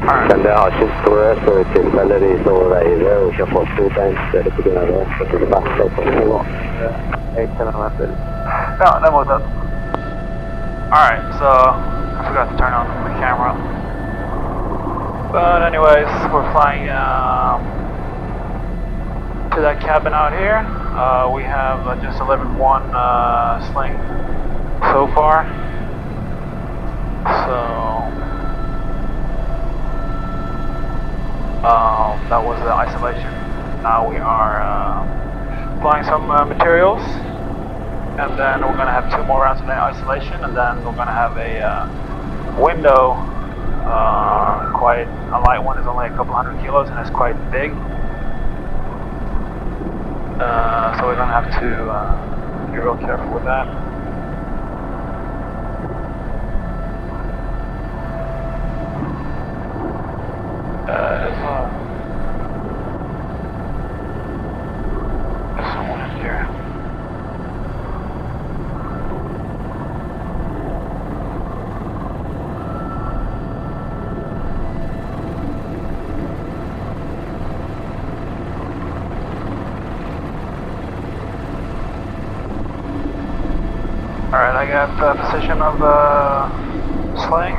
Kan det ha kjøttbrød så i tilfelle de står og veiver og ikke har fått ut en sted på grunn av det, så det bakker opp på nivå. Jeg kjenner meg til. Ja, det er mottatt. Alright, so I forgot to turn on the camera. But anyways, we're flying to that cabin out here. We have just delivered one sling so far. So that was the isolation. Now we are flying some materials, and then we're going to have 2 more rounds of isolation, and then we're going to have a window, quite a light one, is only a couple hundred kilos, and it's quite big. So we're going to have to be real careful with that. There's someone in here. Alright, I got the position of the sling,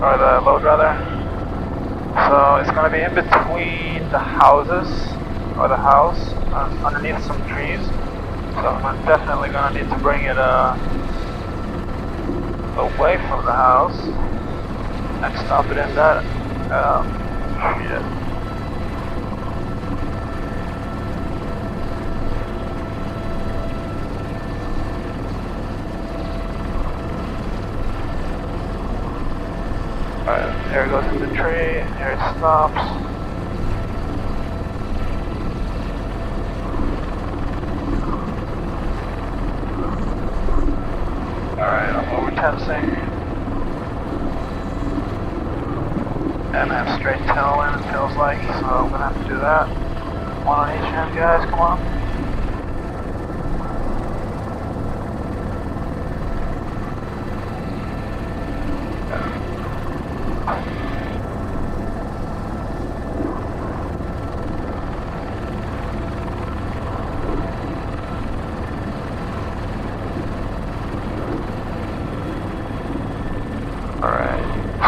or the load rather. So it's going to be in between the houses, or the house, underneath some trees. So I'm definitely going to need to bring it away from the house and stop it in that. Shit. Alright, here it goes in the tree, here it stops. Alright, I'm over tensing. And I have straight tailwind, it feels like, so I'm gonna have to do that. One on each end, guys, come on.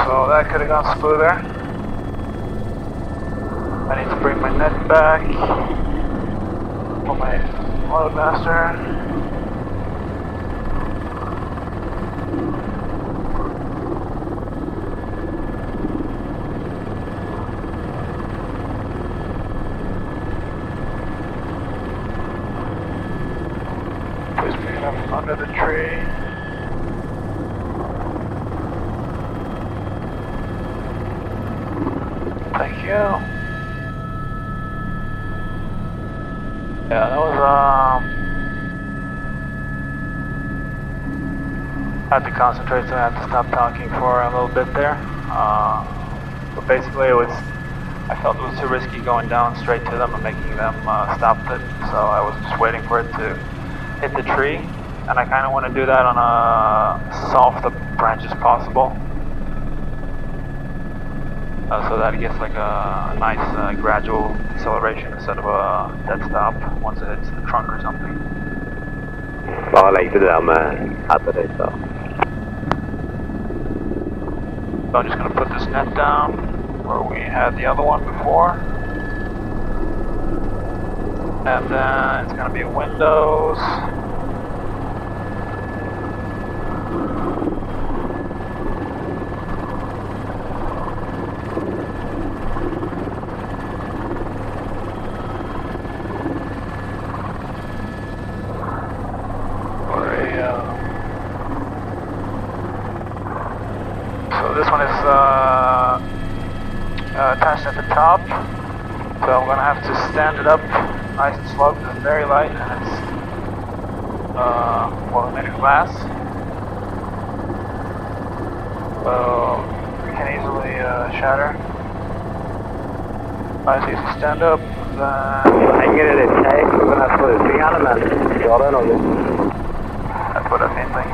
So that could have gone smoother. I need to bring my net back. Put my loadmaster. Please pick it up under the tree. Thank you. Yeah, that was I had to concentrate, so I had to stop talking for a little bit there. But basically I felt it was too risky going down straight to them and making them stop it. So I was just waiting for it to hit the tree. And I kind of want to do that on as soft a branch as possible. So that it gets like a nice gradual acceleration instead of a dead stop once it hits the trunk or something. Bare legg til det der med hadde så. So I'm just going to put this net down where we had the other one before. And then it's going to be windows. So this one is attached at the top, so I'm going to have to stand it up nice and slow because it's very light and it's well, made of glass, so it can easily shatter. Alright, so you stand up, then henger det litt teit på denne sprøytingene, men gjør det noe? That's what I think.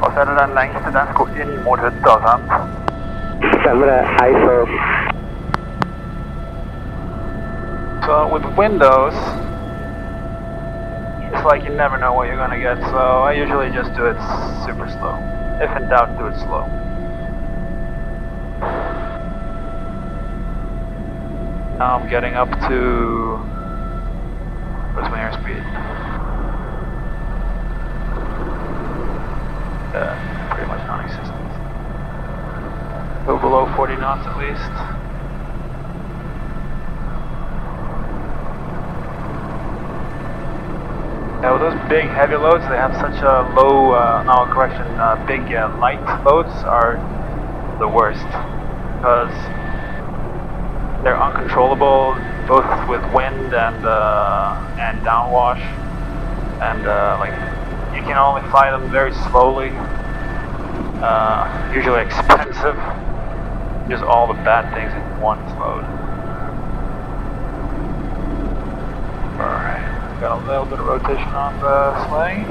I'll så er det den lengste, den skal inn mot hytta, sant? Stemmer det, A-firm. So with windows, it's like you never know what you're gonna get, so I usually just do it super slow. If in doubt, do it slow. Now I'm getting up to... what's my airspeed? Pretty much non-existent. Go below 40 knots at least. Yeah, with those big heavy loads, they have such a low, big light loads are the worst. Because they're uncontrollable, both with wind and downwash. And like, you can only fly them very slowly. Usually expensive. Just all the bad things in one load. Alright. Got a little bit of rotation on the sling,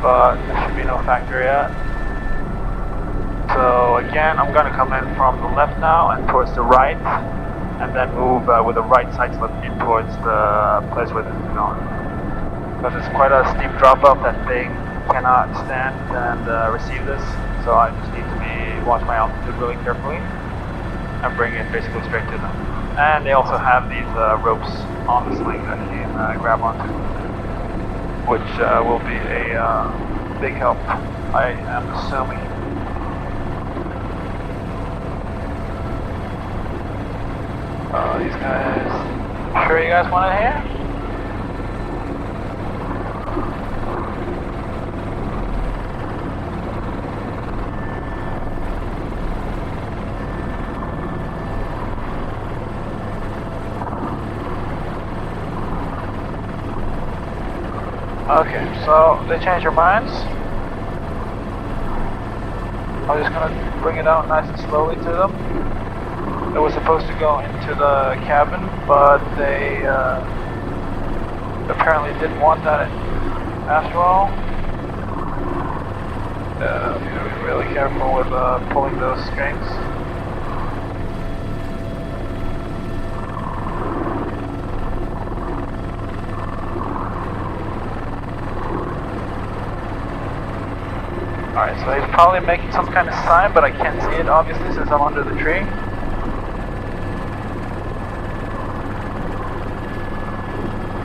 but there should be no factor yet. So again, I'm going to come in from the left now and towards the right, and then move with the right side slip in towards the place where this is going. Because it's quite a steep drop up that they cannot stand and receive this, so I just need to watch my altitude really carefully and bring it basically straight to them. And they also have these ropes on the sling that you can grab onto, which will be a big help, I am assuming. These guys, sure you guys want to hear? Okay, so they changed their minds. I'm just gonna bring it out nice and slowly to them. It was supposed to go into the cabin, but they apparently didn't want that after all. You gotta be really careful with pulling those strings. Alright, so he's probably making some kind of sign, but I can't see it obviously since I'm under the tree.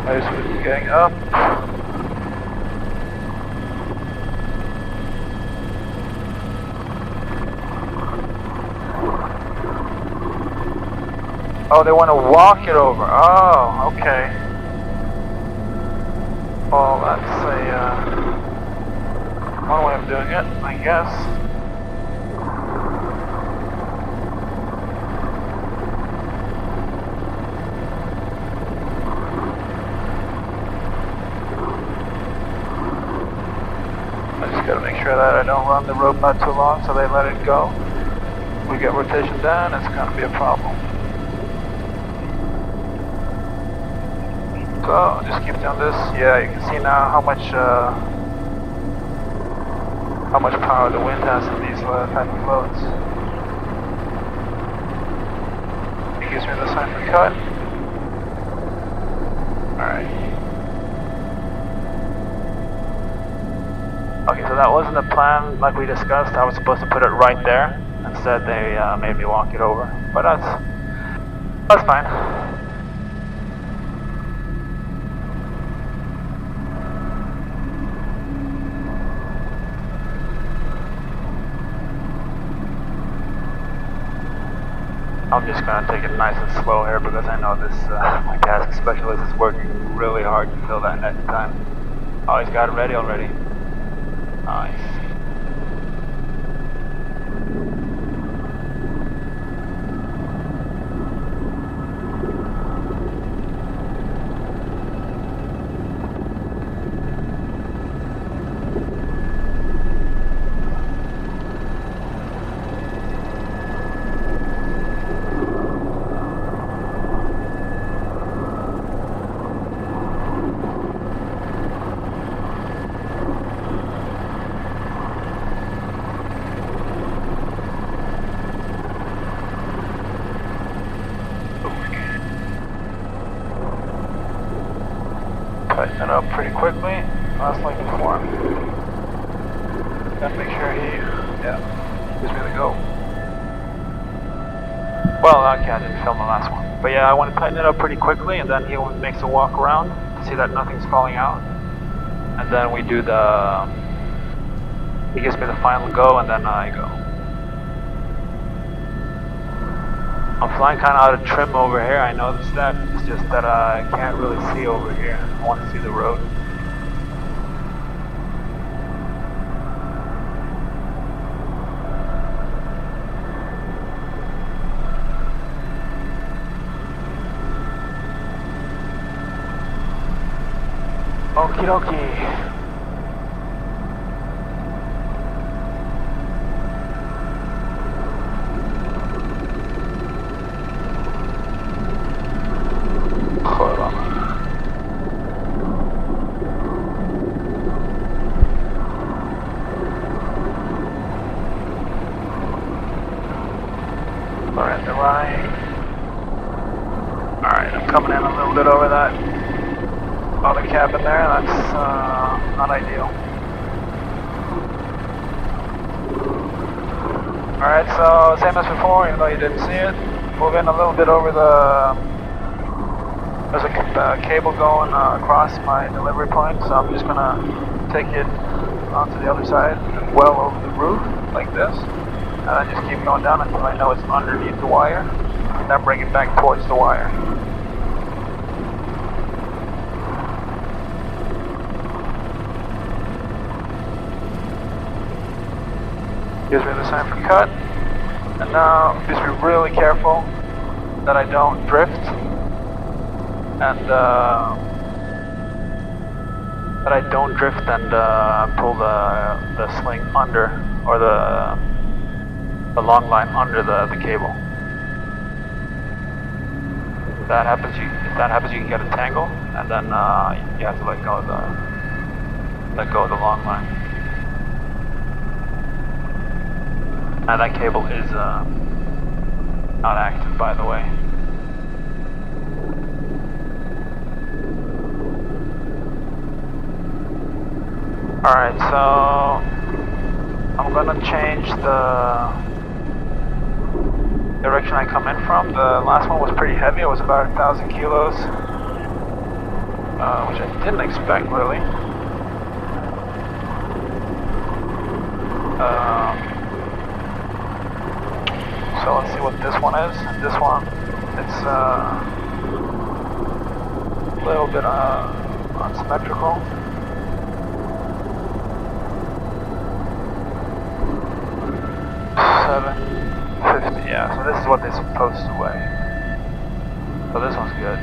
I just getting up. Oh, they want to walk it over. Oh, okay. Well, that's one way of doing it, I guess. I just gotta make sure that I don't run the rope out too long so they let it go. If we get rotation down, it's gonna be a problem. So, just keep doing this. Yeah, you can see now how much power the wind has in these type of loads. It gives me the sign for cut. Alright. Okay, so that wasn't the plan like we discussed. I was supposed to put it right there. Instead they made me walk it over. But that's fine. I'm just going to take it nice and slow here because I know this my task specialist is working really hard to fill that next time. Oh, he's got it ready already. Nice. pretty quickly. Last link before. Gotta make sure he, gives me the go. Well, okay, I didn't film the last one. But yeah, I want to tighten it up pretty quickly, and then he makes a walk around to see that nothing's falling out. And then we do he gives me the final go, and then I go. I'm flying kind of out of trim over here, I noticed that. It's just that I can't really see over here. I want to see the road. Okie dokie. Alright, they're running. Alright, I'm coming in a little bit over that other cabin there. That's not ideal. Alright, so same as before, even though you didn't see it. Move in a little bit over there's a cable going across my delivery point, so I'm just gonna take it onto the other side, well over the roof, like this. And then just keep going down until I know it's underneath the wire, and then bring it back towards the wire. Gives me the sign for cut, and now just be really careful that I don't drift, and pull the sling under, or the long line under the cable. If that happens, you can get a tangle, and then you have to let go of the long line. And that cable is not active, by the way. Alright, so I'm gonna change the direction I come in from. The last one was pretty heavy. It was about 1,000 kilos, which I didn't expect, really. So let's see what this one is. This one, it's a little bit unsymmetrical. $750, yeah. So this is what they're supposed to weigh. So this one's good.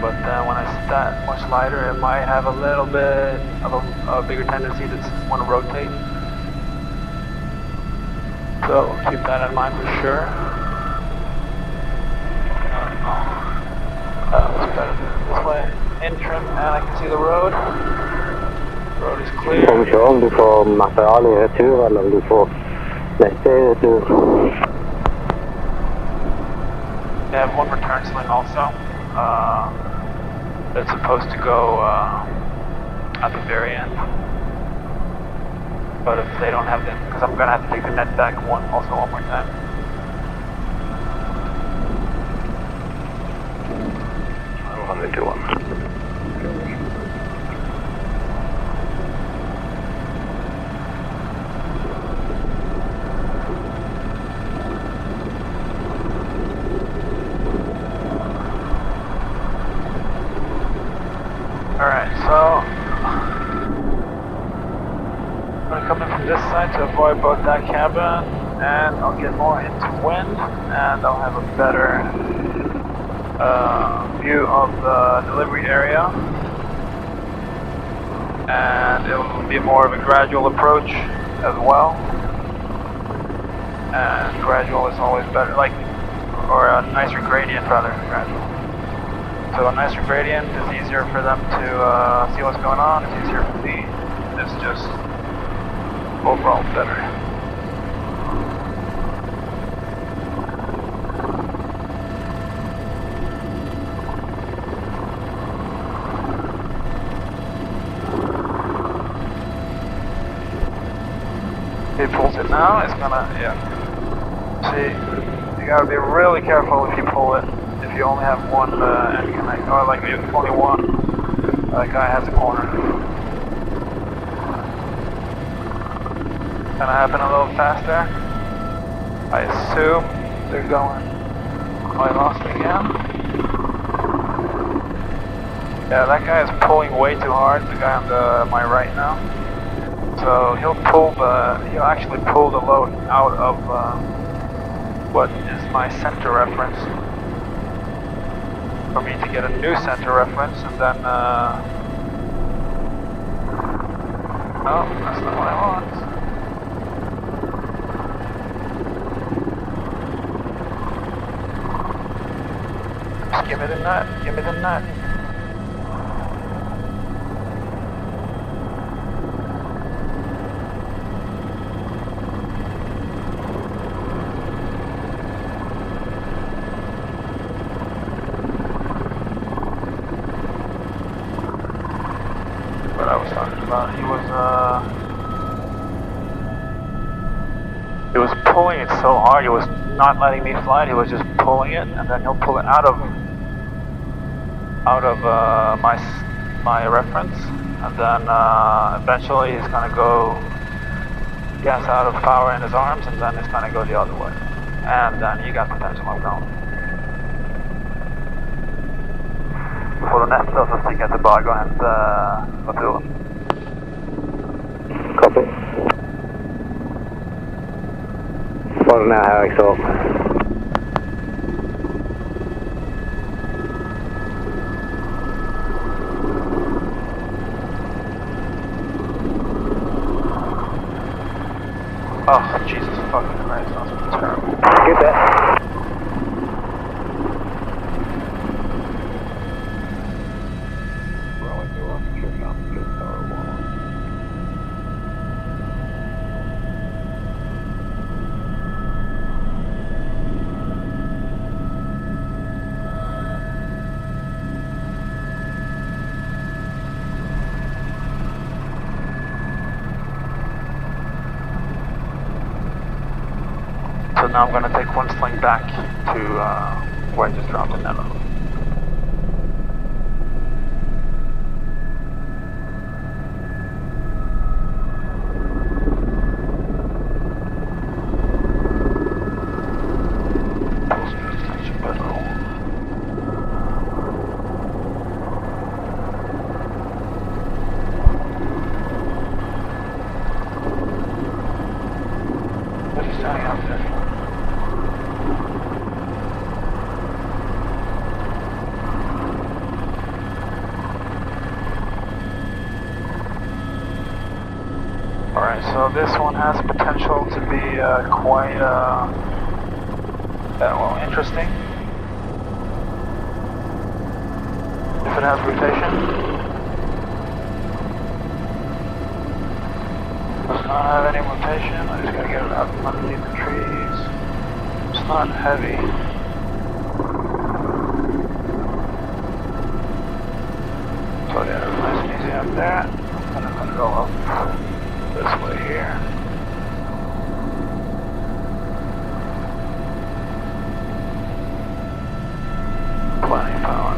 But then when I set much lighter, it might have a little bit of a bigger tendency to want to rotate. So keep that in mind for sure. It's better this way. In trim, and I can see the road. The road is clear. Om kör om du får material i retur eller om du får nästa i retur. They have one return sling also. It's supposed to go at the very end. But if they don't have them, because I'm going to have to take the net back one more time. I'll have to do one. Alright, so I'm going to come in from this side to avoid both that cabin, and I'll get more into wind, and I'll have a better view of the delivery area, and it will be more of a gradual approach as well, and gradual is always better, or a nicer gradient rather than gradual. So a nicer gradient is easier for them to see what's going on, it's easier for me, it's just overall better. now, it's gonna, yeah. See, you gotta be really careful if you pull it. If you only have one end connect, or like if only one, that guy has a corner. Gonna happen a little faster. I assume they're going. Oh, I lost me again. Yeah, that guy is pulling way too hard. The guy on my right now. So he'll actually pull the load out of what is my center reference for me to get a new center reference, and then no, that's not what I want. Just give me the nut, give me the nut. What I was talking about, he was pulling it so hard, he was not letting me fly, he was just pulling it, and then he'll pull it out of my reference, and then eventually he's gonna go gas out of power in his arms, and then it's gonna go the other way, and then you got potential uppgång. Får du nästa så tänker jag tillbaka och hämta motorn. Copy. Follow now, Harry, so. Oh, Jesus fucking Christ, that's terrible. Get that. So now I'm going to take one sling back to where I just dropped the Nano. What are you saying out there? Alright, so this one has potential to be quite, well, interesting. If it has rotation. Does not have any rotation, I just gotta get it out from underneath the trees. It's not heavy. So yeah, it's nice and easy up there. And I'm gonna go up this way here. Plenty of power.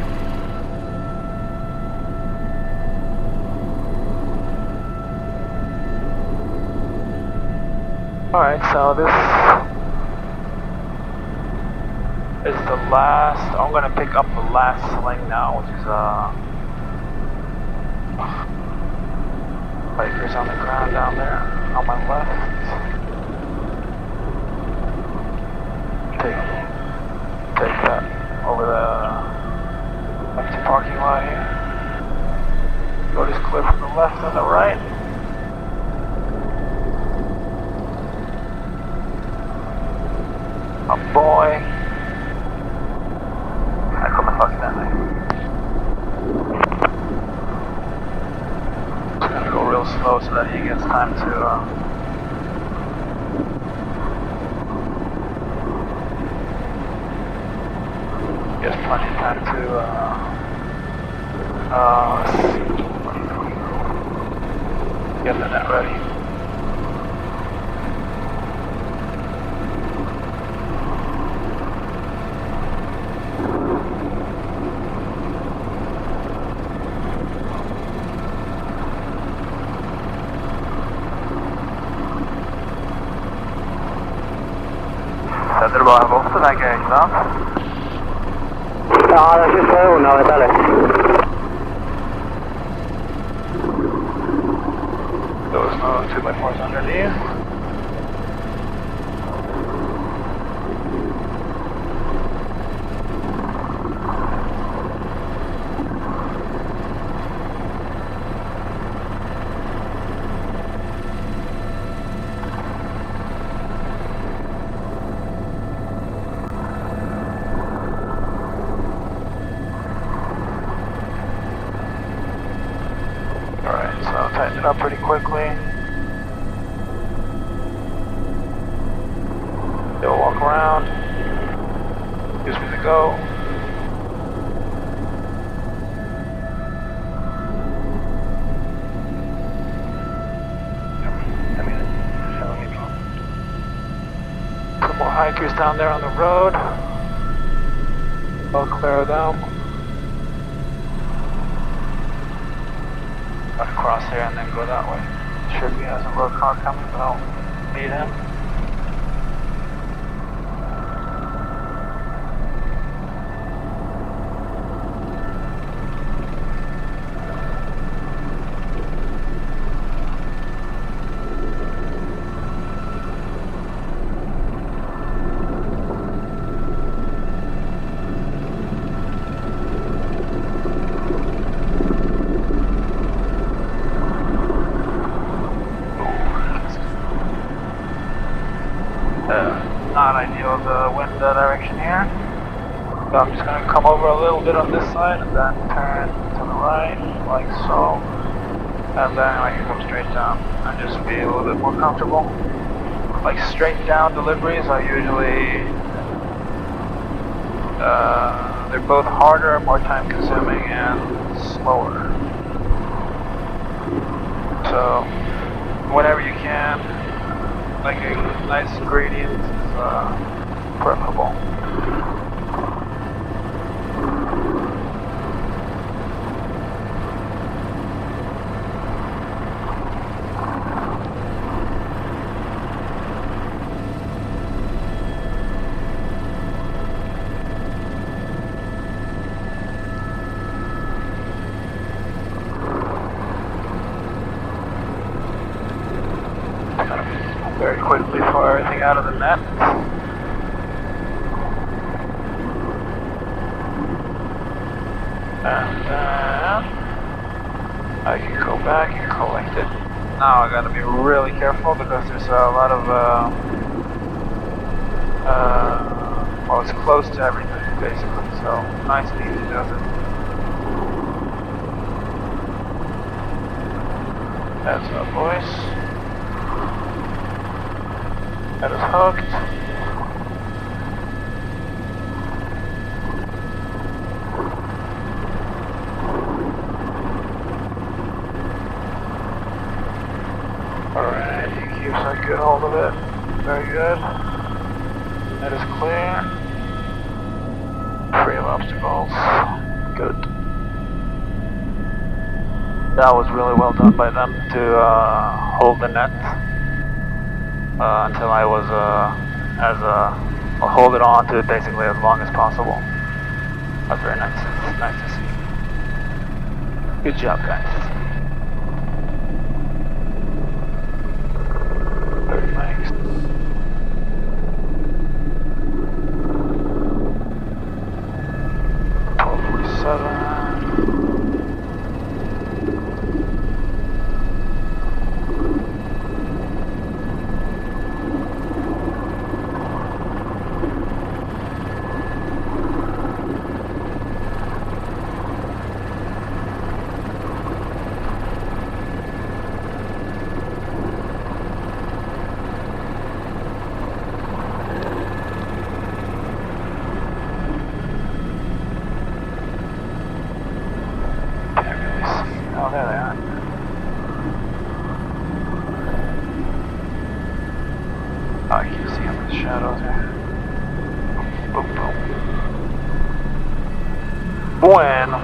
Alright, so this is the last, I'm gonna pick up the last sling now, which is bikers on the ground down there on my left. Take that over the empty parking lot here. Go this cliff from the left and the right. Oh boy. I kommer fucking den här. Just gonna go real slow so that he gets time to gets plenty of time to get the net ready. Dere bare har borte, tenker jeg, ikke sant? Ja, det er ikke så unna, vet jeg litt. There was no 2x4s underneath. Alright, so I'll tighten it up pretty quickly. They'll walk around. Gives me the go. Some more hikers down there on the road. I'll clear them. I'll cross here and then go that way. Should be has a road car coming, but I'll meet him. Not ideal, the wind direction here. So I'm just going to come over a little bit on this side and then turn to the right, like so. And then I can come straight down and just be a little bit more comfortable. Like straight down deliveries are usually, they're both harder, more time consuming, and slower. So, whenever you can, like a nice gradient is preferable. Very quickly for everything out of the net. And then I can go back and collect it. Now I gotta be really careful because there's a lot of well, it's close to everything basically, so nice and easy does it. That's our voice. That is hooked. Alright, he keeps a good hold of it. Very good. That is clear. Free of obstacles. Good. That was really well done by them to hold the net. Until I was I'll hold it on to it basically as long as possible. That's very nice. It's nice to see. Good job, guys. Very nice. Oh, there they are. Oh, you can see them in the shadows there. Boom, boom. Bueno.